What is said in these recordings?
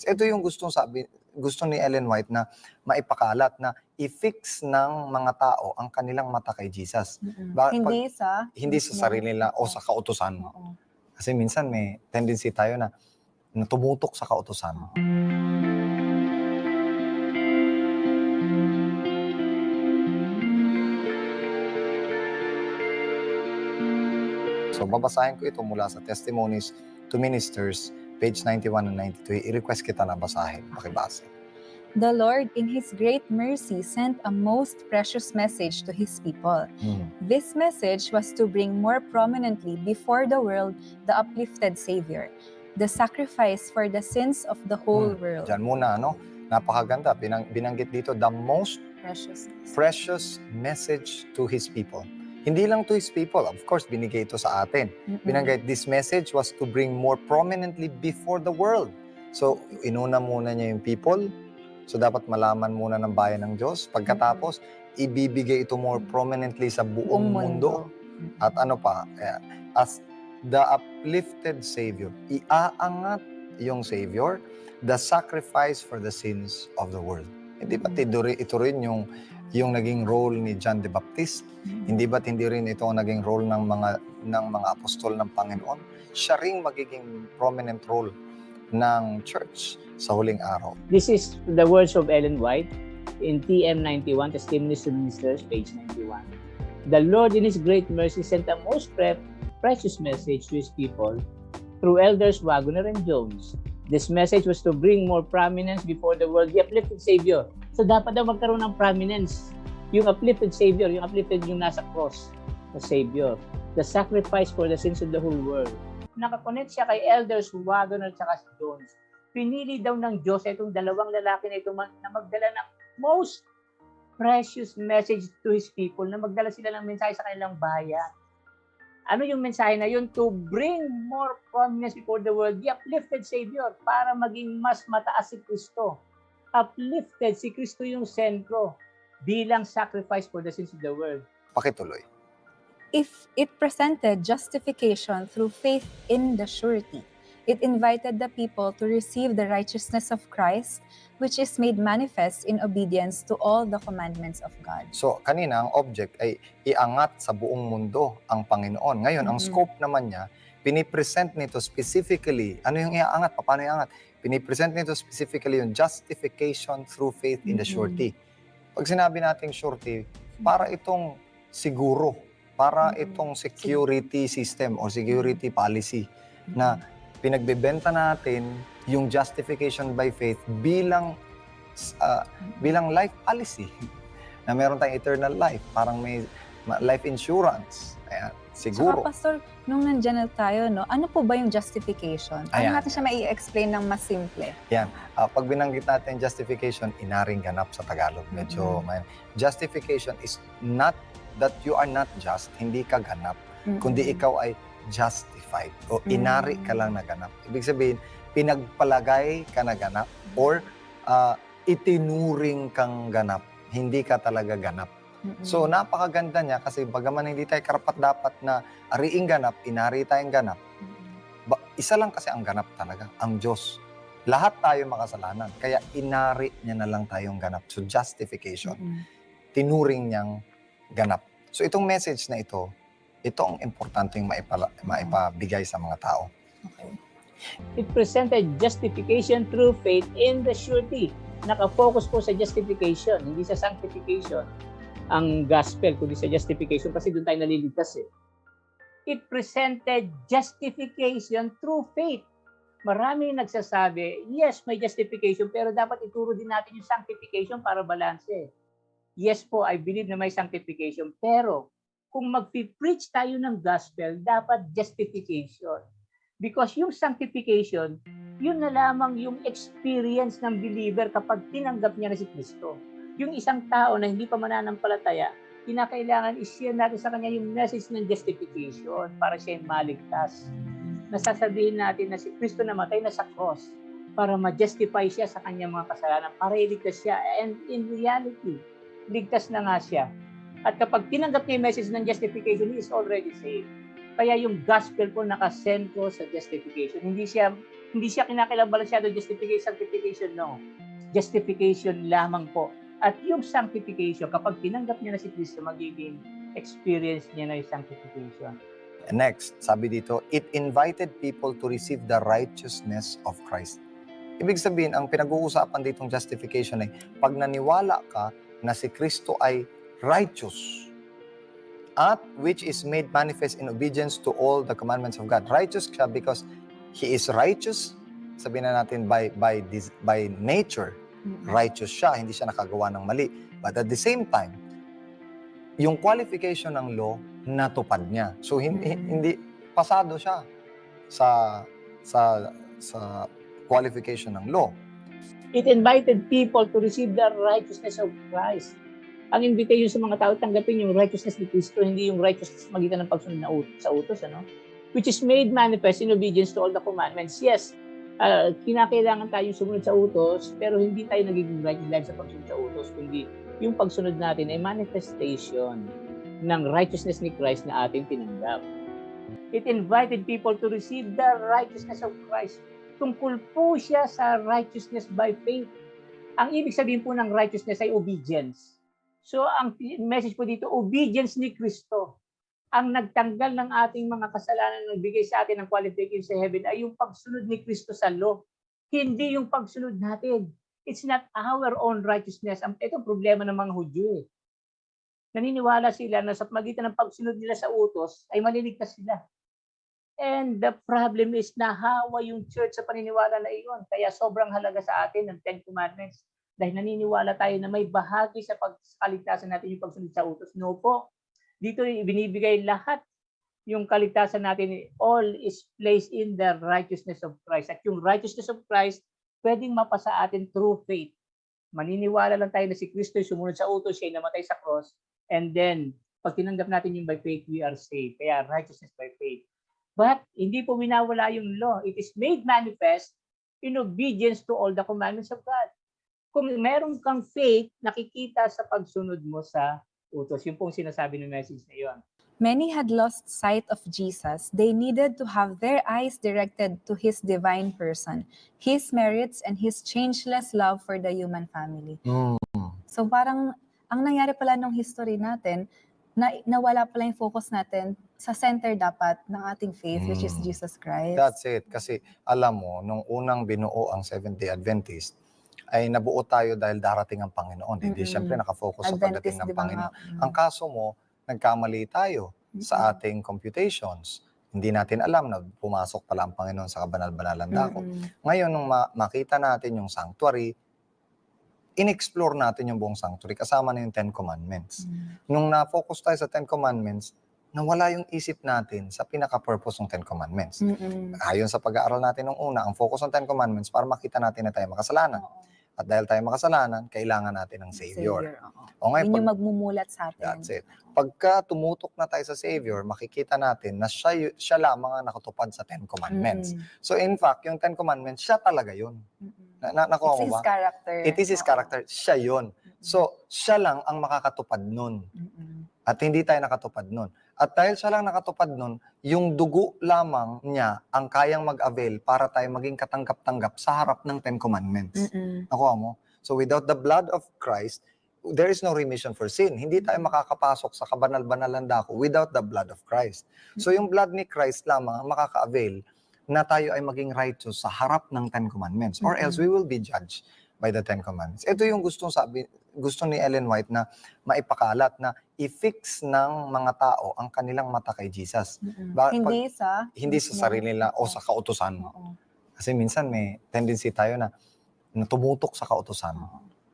Ito yung gusto ni Ellen White na maipakalat na i-fix ng mga tao ang kanilang mata kay Jesus. Hindi sa Hindi sa sarili nila o sa kautusan. Oo. Kasi minsan may tendency tayo na tumutok sa kautusan. So babasahin ko ito mula sa Testimonies to Ministers, page 91 and 92. I-request kita na basahin, pakibasa. The Lord, in His great mercy, sent a most precious message to His people. This message was to bring more prominently before the world the uplifted Savior, the sacrifice for the sins of the whole world. Diyan muna, napakaganda. Binanggit dito, the most precious message to His people. Hindi lang to His people. Of course, binigay ito sa atin. Binanggit, this message was to bring more prominently before the world. So, inuna muna niya yung people. So, dapat malaman muna ng bayan ng Diyos. Pagkatapos, ibibigay ito more prominently sa buong mundo. At ano pa, as the uplifted Savior, iaangat yung Savior, the sacrifice for the sins of the world. Hindi ba ito rin yung naging role ni John the Baptist? Hindi ba't hindi rin ito ang naging role ng mga apostol ng Panginoon? Siya ring magiging prominent role ng church sa huling araw. This is the words of Ellen White in TM91, Testimonies to Ministers, page 91. The Lord in His great mercy sent a most precious message to His people through Elders Wagner and Jones. This message was to bring more prominence before the world, the uplifted Savior. So dapat daw magkaroon ng prominence. Yung uplifted Savior, yung uplifted yung nasa cross, the Savior. The sacrifice for the sins of the whole world. Nakakonect siya kay Elders Wagner at saka si Jones. Pinili daw ng Diyos itong dalawang lalaki na ito na magdala ng most precious message to His people, na magdala sila ng mensahe sa kanilang bayan. Ano yung mensahe na yun? To bring more prominence before the world, the uplifted Savior, para maging mas mataas si Kristo. Uplifted, si Kristo yung sentro bilang sacrifice for the sins of the world. Pakituloy. If it presented justification through faith in the surety, it invited the people to receive the righteousness of Christ, which is made manifest in obedience to all the commandments of God. So, kanina, ang object ay iangat sa buong mundo ang Panginoon. Ngayon, ang scope naman niya, pinipresent nito specifically, ano yung iaangat? Paano iaangat? Pinipresent nito specifically yung justification through faith in the surety. Pag sinabi nating surety, para itong siguro, para itong security system o security policy na pinagbebenta natin yung justification by faith bilang life policy na meron tayong eternal life, parang may life insurance. Ayan, siguro. Saka, Pastor, nung nandyan na tayo, ano po ba yung justification? Paano natin siya mai-explain ng mas simple? Yan. Pag binanggit natin justification, inaring ganap sa Tagalog. Medyo justification is not that you are not just, hindi ka ganap, kundi ikaw ay justified o inari ka lang na ganap. Ibig sabihin, pinagpalagay ka na ganap or itinuring kang ganap. Hindi ka talaga ganap. So, napakaganda niya kasi bagaman hindi tayo karapat-dapat na ariing ganap, inari tayong ganap. Isa lang kasi ang ganap talaga, ang Diyos. Lahat tayo makasalanan. Kaya inari niya na lang tayong ganap. So, justification. Tinuring niyang ganap. So, itong message na ito ang importante yung maipabigay sa mga tao. Okay. It presented justification through faith in the surety. Nakafocus po sa justification, hindi sa sanctification. Ang gospel, kundi sa justification, kasi doon tayo naliligtas eh. It presented justification through faith. Marami nagsasabi, yes, may justification, pero dapat ituro din natin yung sanctification para balanse. Yes po, I believe na may sanctification, pero kung mag-preach tayo ng gospel, dapat justification. Because yung sanctification, yun na lamang yung experience ng believer kapag tinanggap niya na si Kristo. Yung isang tao na hindi pa mananampalataya, kinakailangan i-share natin sa kanya yung message ng justification para siya maligtas. Nasasabihin natin na si Kristo namatay na sa cross para ma-justify siya sa kanyang mga kasalanan, para iligtas siya. And in reality, ligtas na nga siya. At kapag tinanggap niya yung message ng justification, he is already saved. Kaya yung gospel po nakasentro sa justification. Hindi siya Hindi siya kinakailangan shadow justification, sanctification, no. Justification lamang po. At yung sanctification, kapag tinanggap niya na si Kristo, magiging experience niya na yung sanctification. Next, sabi dito, it invited people to receive the righteousness of Christ. Ibig sabihin, ang pinag-uusapan ditong justification ay pag naniwala ka na si Kristo ay righteous at which is made manifest in obedience to all the commandments of God. Righteous siya because He is righteous, sabihin na natin by nature, righteous siya, hindi siya nakagawa ng mali. But at the same time, yung qualification ng law, natupad niya. So hindi pasado siya sa qualification ng law. It invited people to receive the righteousness of Christ. Ang invitation sa mga tao, tanggapin yung righteousness ni Kristo, hindi yung righteousness magitan ng pagsunod sa utos, ano? Which is made manifest in obedience to all the commandments. Yes, kinakailangan tayong sumunod sa utos, pero hindi tayo nagiging righteous dahil sa pagsunod sa utos, kundi yung pagsunod natin ay manifestation ng righteousness ni Christ na ating tinanggap. It invited people to receive the righteousness of Christ. Tungkol po siya sa righteousness by faith. Ang ibig sabihin po ng righteousness ay obedience. So, ang message po dito, obedience ni Kristo. Ang nagtanggal ng ating mga kasalanan, nagbigay sa atin ng qualification sa heaven ay yung pagsunod ni Kristo sa law. Hindi yung pagsunod natin. It's not our own righteousness. Ito ang problema ng mga Hudyo. Naniniwala sila na sa magitan ng pagsunod nila sa utos ay maliligtas sila. And the problem is nahawa yung church sa paniniwala na iyon. Kaya sobrang halaga sa atin ng Ten Commandments. Dahil naniniwala tayo na may bahagi sa pagkaligtasan natin yung pagsunod sa utos. No po. Dito binibigay lahat yung kaligtasan natin. All is placed in the righteousness of Christ. At yung righteousness of Christ, pwedeng mapasa atin through faith. Maniniwala lang tayo na si Kristo ay sumunod sa utos, siya ay namatay sa cross. And then, pag tinanggap natin yung by faith, we are saved. Kaya righteousness by faith. But hindi po winawala yung law. It is made manifest in obedience to all the commandments of God. Kung meron kang faith, nakikita sa pagsunod mo sa utos. Yung pong sinasabi ng message na yun. Many had lost sight of Jesus. They needed to have their eyes directed to His divine person, His merits, and His changeless love for the human family. So parang, ang nangyari pala nung history natin, nawala pala yung focus natin sa center dapat ng ating faith, which is Jesus Christ. That's it. Kasi alam mo, nung unang binuo ang Seventh-day Adventist, ay nabuo tayo dahil darating ang Panginoon. Hindi siyempre nakafocus sa pagdating ng Panginoon. Ang kaso mo, nagkamali tayo sa ating computations. Hindi natin alam na pumasok pala ang Panginoon sa kabanal-banalan dako. Ngayon, nung makita natin yung sanctuary, in-explore natin yung buong sanctuary, kasama na yung Ten Commandments. Nung na-focus tayo sa Ten Commandments, nawala yung isip natin sa pinaka-purpose ng Ten Commandments. Ayon sa pag-aaral natin nung una, ang focus ng Ten Commandments para makita natin na tayo makasalanan. At dahil tayo makasalanan, kailangan natin ng Savior. O ngayon, yun yung magmumulat sa atin. That's it. Pagka tumutok na tayo sa Savior, makikita natin na siya lamang ang nakatupad sa Ten Commandments. So in fact, yung Ten Commandments, siya talaga yun. Nakuha mo ba? It's His character. It is His character. Siya yun. So siya lang ang makakatupad nun. At hindi tayo nakatupad nun. At dahil siya lang nakatupad nun, yung dugo lamang niya ang kayang mag-avail para tayo maging katanggap-tanggap sa harap ng Ten Commandments. Nakuha mo? So without the blood of Christ, there is no remission for sin. Hindi tayo makakapasok sa kabanal-banalan dako without the blood of Christ. So yung blood ni Christ lamang ang makaka-avail na tayo ay maging righteous sa harap ng Ten Commandments. Or else we will be judged by the Ten Commandments. Ito yung gusto ni Ellen White na maipakalat na i-fix ng mga tao ang kanilang mata kay Jesus. Hindi sa sarili nila o sa kautusan. Kasi minsan may tendency tayo na tumutok sa kautusan.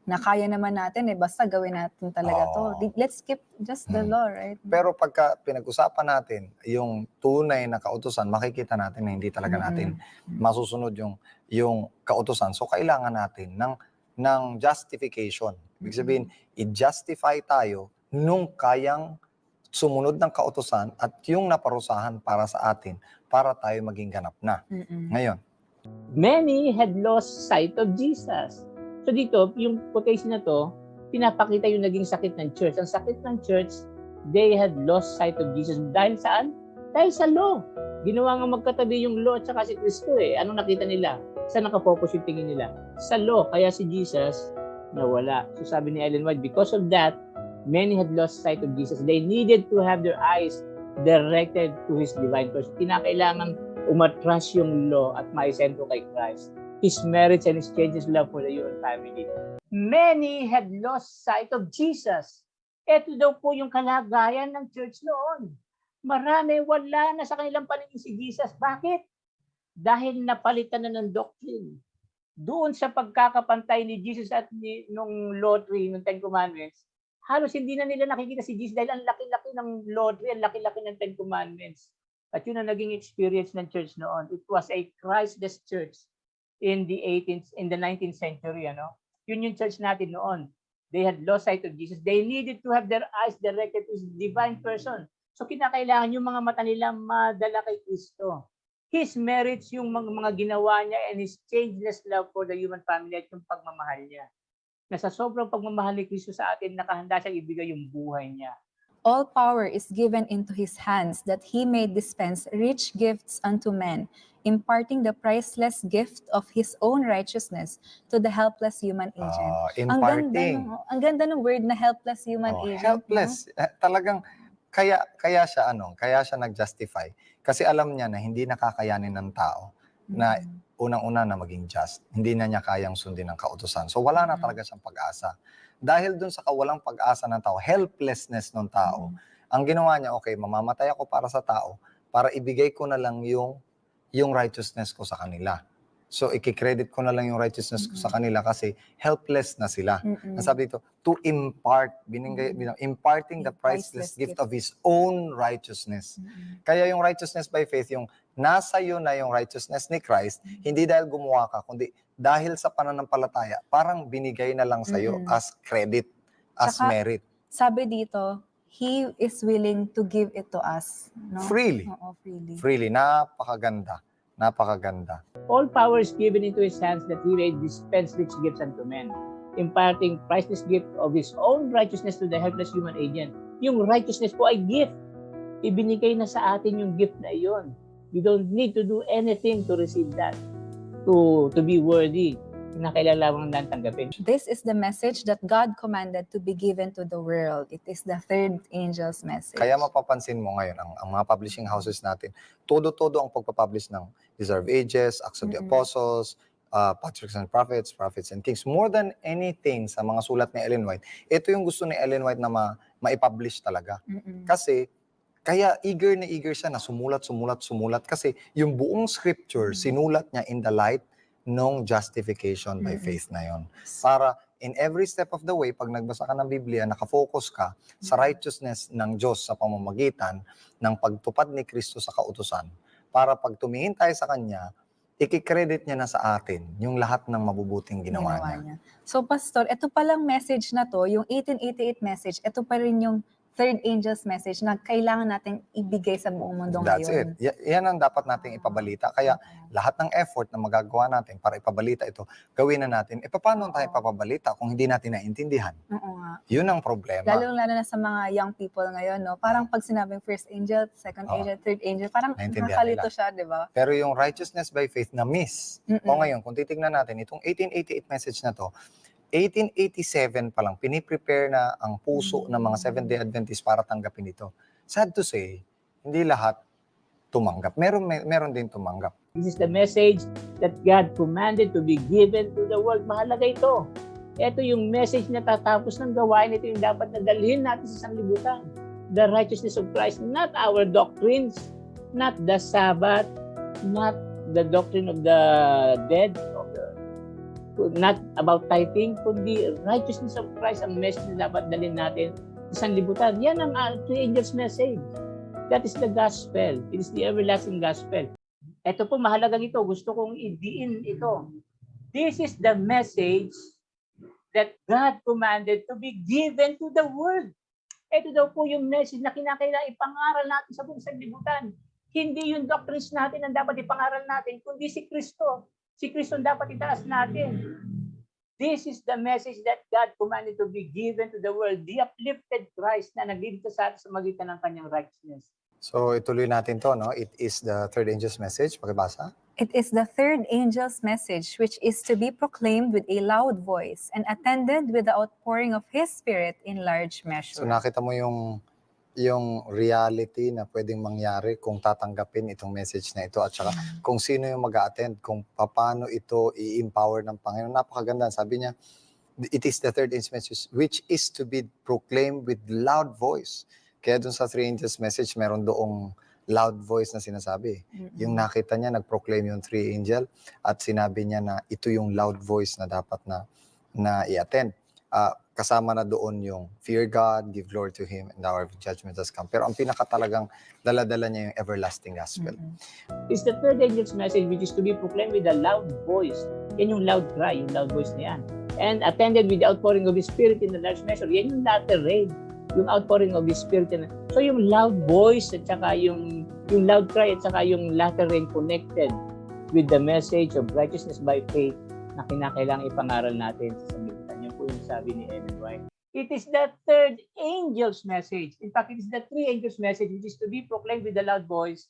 Na kaya naman natin basta gawin natin talaga to. Let's keep just the law, right? Pero pagka pinag-usapan natin yung tunay na kautusan, makikita natin na hindi talaga natin masusunod yung kautusan. So kailangan natin ng justification. Ibig sabihin, i-justify tayo nung kayang sumunod ng kautusan at yung naparusahan para sa atin para tayo maging ganap na. Ngayon, many had lost sight of Jesus. So dito, yung quotation na to, pinapakita yung naging sakit ng church. Ang sakit ng church, they had lost sight of Jesus. Dahil saan? Dahil sa law. Ginawa nga magkatabi yung law at saka si Kristo eh. Anong nakita nila? Saan nakafocus yung tingin nila? Sa law. Kaya si Jesus nawala. So sabi ni Ellen White, because of that, many had lost sight of Jesus. They needed to have their eyes directed to His divine person. Kinakailangan umatras yung law at maisentro kay Christ. His merits and His changes love for the human family. Many had lost sight of Jesus. Ito daw po yung kalagayan ng church noon. Marami wala na sa kanilang paningin si Jesus. Bakit? Dahil napalitan na ng doctrine. Doon sa pagkakapantay ni Jesus at nung law tree, nung Ten Commandments, halos hindi na nila nakikita si Jesus dahil ang laki-laki ng law tree, ang laki-laki ng Ten Commandments. At yun ang naging experience ng church noon. It was a Christless church in the 19th century, ano? Yun yung church natin noon. They had lost sight of Jesus. They needed to have their eyes directed to His divine person. So kinakailangan yung mga mata nila madala kay Kristo. His merits, yung mga ginawa niya, and His changeless love for the human family at yung pagmamahal niya. Na sa sobrang pagmamahal ni Kristo sa atin, nakahanda siyang ibigay yung buhay niya. All power is given into His hands, that He may dispense rich gifts unto men, imparting the priceless gift of His own righteousness to the helpless human agent. Imparting. Ang ganda ng word na helpless human agent. Helpless. Talagang kaya siya nag-justify. Kasi alam niya na hindi nakakayanin ng tao na unang-una na maging just. Hindi na niya kayang sundin ang kautusan. So wala na talaga siyang pag-asa. Dahil dun sa kawalang pag-asa ng tao, helplessness ng tao, ang ginawa niya, okay, mamamatay ako para sa tao, para ibigay ko na lang yung righteousness ko sa kanila. So, ikikredit ko na lang yung righteousness ko sa kanila kasi helpless na sila. Ang sabi dito, to impart, imparting the priceless gift of His own righteousness. Kaya yung righteousness by faith, yung nasa iyo na yung righteousness ni Christ, hindi dahil gumawa ka, kundi dahil sa pananampalataya, parang binigay na lang sa iyo as credit, as Saka, merit. Sabi dito, He is willing to give it to us. No? Freely. Oo, freely. Freely. Napakaganda. Napakaganda. All power is given into His hands that He may dispense rich gifts unto men, imparting priceless gift of His own righteousness to the helpless human agent. Yung righteousness po ay gift. Ibinigay na sa atin yung gift na iyon. We don't need to do anything to receive that, to be worthy. Kinakailangan lamang lang tanggapin. This is the message that God commanded to be given to the world. It is the third angel's message. Kaya mapapansin mo ngayon, ang mga publishing houses natin, todo-todo ang pagpapublish ng Deserved Ages, Acts of the Apostles, Patriarchs and Prophets, Prophets and Kings. More than anything sa mga sulat ni Ellen White, ito yung gusto ni Ellen White na ma-publish talaga. Kasi, kaya eager siya na sumulat kasi yung buong scripture, sinulat niya in the light nung justification by faith na yon. Para in every step of the way, pag nagbasa ka ng Biblia, nakafocus ka sa righteousness ng Diyos sa pamamagitan ng pagtupad ni Kristo sa kautusan. Para pag tumingin tayo sa Kanya, ikikredit niya na sa atin yung lahat ng mabubuting ginawa niya. So, Pastor, ito palang message na to, yung 1888 message, ito pa rin yung third angel's message na kailangan nating ibigay sa buong mundo That's ngayon. it. Yan ang dapat nating ipabalita. Kaya lahat ng effort na magagawa natin para ipabalita ito, gawin na natin. Paano tayo ipapabalita kung hindi natin naintindihan? Oo nga. Yun ang problema. Lalo na sa mga young people ngayon, no? Parang pag sinabing first angel, second angel, third angel, parang nakakalito siya, di ba? Pero yung righteousness by faith na miss. O ngayon, kung titignan natin, itong 1888 message na to, 1887 pa lang, piniprepare na ang puso ng mga Seventh-day Adventists para tanggapin ito. Sad to say, hindi lahat tumanggap. Meron din tumanggap. This is the message that God commanded to be given to the world. Mahalaga ito. Ito yung message na tatapos ng gawain. Ito yung dapat na dalhin natin sa sanglibutan. The righteousness of Christ, not our doctrines, not the Sabbath, not the doctrine of the dead, not about tithing, kundi righteousness of Christ ang message na dapat dalhin natin sa sanlibutan. Yan ang three angels message. That is the gospel. It is the everlasting gospel. Ito po, mahalagang ito. Gusto kong idiin ito. This is the message that God commanded to be given to the world. Ito daw po yung message na kinakailangan ipangaral natin sa buong sanlibutan. Hindi yung doctrines natin ang dapat ipangaral natin, kundi si Kristo. Si Kristo dapat itaas natin. This is the message that God commanded to be given to the world. The uplifted Christ na nagligtas sa atin sa magitan ng kanyang righteousness. So ituloy natin to, no? It is the third angel's message. Pakibasa. It is the third angel's message, which is to be proclaimed with a loud voice and attended with the outpouring of His Spirit in large measure. So nakita mo yung reality na pwedeng mangyari kung tatanggapin itong message na ito at saka kung sino yung mag-attend, kung paano ito i-empower ng Panginoon. Napakaganda. Sabi niya, it is the third angel's message which is to be proclaimed with loud voice. Kaya dun sa three angels message, meron doong loud voice na sinasabi. Yung nakita niya, nag-proclaim yung three angel at sinabi niya na ito yung loud voice na dapat na i-attend. Kasama na doon yung fear God, give glory to Him, and the hour of judgment has come. Pero ang pinakatalagang dala-dala niya yung everlasting gospel. It's the third angel's message which is to be proclaimed with a loud voice. Yan yung loud cry, yung loud voice na yan. And attended with the outpouring of His Spirit in the large measure. Yan yung latter rain, yung outpouring of His Spirit. So yung loud voice at saka yung loud cry at saka yung latter rain connected with the message of righteousness by faith na kinakailangang ipangaral natin sa sanlibutan. Yan po yung sabi ni Ellen White. It is the third angel's message. In fact, it is the three angels' message which is to be proclaimed with a loud voice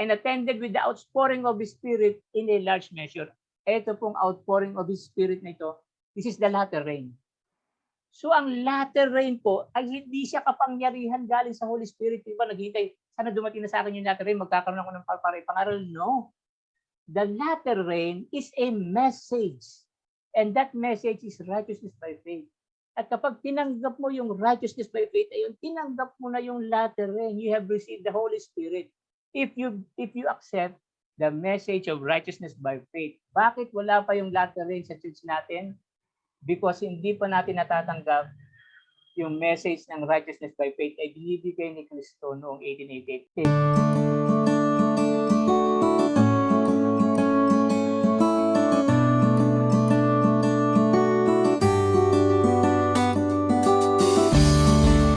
and attended with the outpouring of His Spirit in a large measure. Ito pong outpouring of His Spirit na ito, this is the latter rain. So ang latter rain po ay hindi siya kapangyarihan galing sa Holy Spirit. Diba naghihintay, sana dumating na sa akin yung latter rain, magkakaroon ako ng pangaral. No. The latter rain is a message. And that message is righteousness by faith. At kapag tinanggap mo yung righteousness by faith, ayun, tinanggap mo na yung latter rain. You have received the Holy Spirit. If you accept the message of righteousness by faith. Bakit wala pa yung latter rain sa church natin? Because hindi pa natin natatanggap yung message ng righteousness by faith ay binibigay ni Kristo noong 1888.